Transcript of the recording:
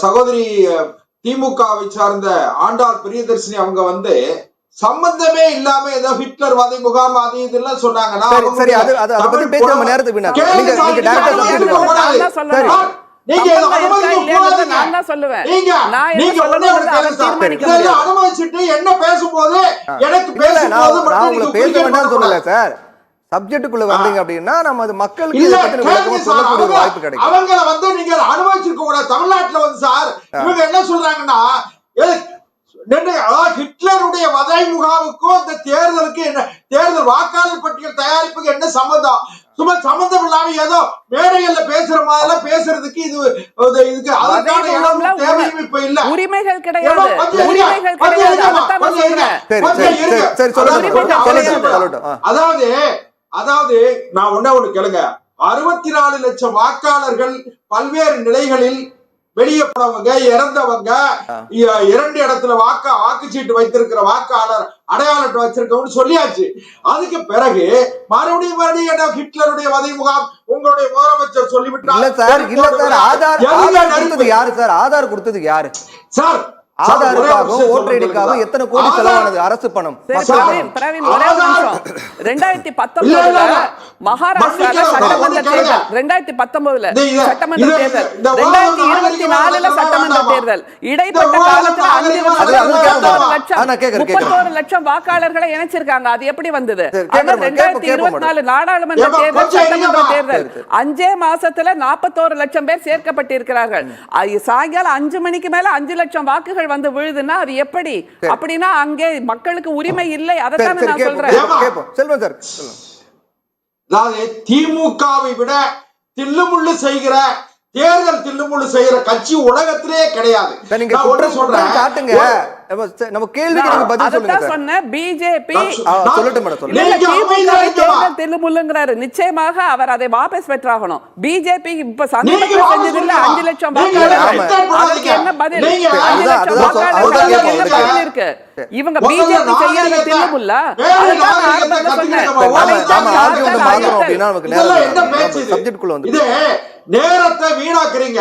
சகோதரி திமுகவை சார்ந்த ஆண்டாள் பிரியதர்ஷினி அவங்க வந்து சம்பந்தமே இல்லாம ஏதோ ஹிட்லர் வதை முகாம் அது இதெல்லாம் சொன்னாங்கன்னா அனுமதிச்சுட்டு என்ன பேசும்போது எனக்கு பேசும்போது சார் சப்ஜெக்ட்டுக்குள்ள வந்தீங்க அப்படின்னா நம்ம அது மக்களுக்கு சொல்லக்கூடிய ஒரு வாய்ப்பு கிடைக்கும். அவங்கள வந்து நீங்க அனுமதிச்சிருக்க கூடாது. தமிழ்நாட்டுல வந்து சார் இவங்க என்ன சொல்றாங்கன்னா ஹிட்லருடைய வதை முகாமுக்கும் இந்த தேர்தலுக்கு என்ன தேர்தல் வாக்காளர் பட்டியல் தயாரிப்புக்கு என்ன சம்பந்தம்? சும்மா சம்பந்தம் இல்லாம ஏதோ மேடைகள்ல பேசுற மாதிரி பேசுறதுக்கு இதுக்கு அதற்கான தேவையும் இப்ப இல்ல. உரிமைகள் கிடையாது, உரிமைகள் கிடையாது. அதாவது நான் ஒண்ணு கேளுங்க. 64 லட்சம் வாக்காளர்கள் பல்வேறு நிலைகளில் வெளியே போனவங்க, இறந்தவங்க, 2 இடத்துல வாக்குச்சீட்டு வைத்திருக்கிற வாக்காளர் அடையாள அட்டை வச்சிருக்கவங்க சொல்லியாச்சு. அதுக்கு பிறகு மறுபடியும் ஹிட்லருடைய வதை முகாம் உங்களுடைய முதலமைச்சர் சொல்லிவிட்டார். ஆதார் கொடுத்தது யாரு சார்? ஆதாருக்காகவும் ஓட்டர் ஐடிக்காகவும் எத்தனை கோடி செலவானது அரசு பணம்? 2019 மகாராஷ்டிரால சட்டமன்ற தேர்தல், 2019 சட்டமன்ற தேர்தல், 2024 சட்டமன்ற தேர்தல், இடைப்பட்ட காலத்துல 31 லட்சம் வாக்காளர்களை இணைச்சிருக்காங்க. அது எப்படி வந்தது? 2024 நாடாளுமன்ற தேர்தல், சட்டமன்ற தேர்தல் 5 மாசத்துல 41 லட்சம் பேர் சேர்க்கப்பட்டிருக்கிறார்கள். சாயங்காலம் 5 மணிக்கு மேல 5 லட்சம் வாக்குகள் வந்து விழுதுன்னா அது எப்படி? அப்படின்னா அங்கே மக்களுக்கு உரிமை இல்லை. அதைத்தான் நான் சொல்றேன். அதாவது திமுகவை விட தில்லுமுள்ளு செய்கிற தேர்தல் தில்லுமுள்ளு செய்கிற கட்சி உலகத்திலே கிடையாது. காட்டுங்க, நம்ம கேள்விக்கு நீங்க பதில் சொல்லுங்க. அத சொன்ன பிஜேபி சொல்லட்டும் மேடம், சொல்லுங்க. தேர்தல் தில்லுமுள்ளுங்கறாரு. நிச்சயமாக அவர் அதை வாபஸ் பெற்றாகணும். பிஜேபி இப்ப சமீபத்துல செஞ்சதில்ல 5 லட்சம் வாக்காளர்கள். அதுக்கு என்ன பதில்? 5 லட்சம் வாக்காளர்கள் என்ன பதில் இருக்கு? இவங்க பிஜேபி செய்யாத தில்லுமுள்ளா? அதுதான் ஆரம்பத்துல சொன்னேன். சப்ஜெக்ட்குள்ள வந்து இது நேரத்தை வீணாக்குறீங்க.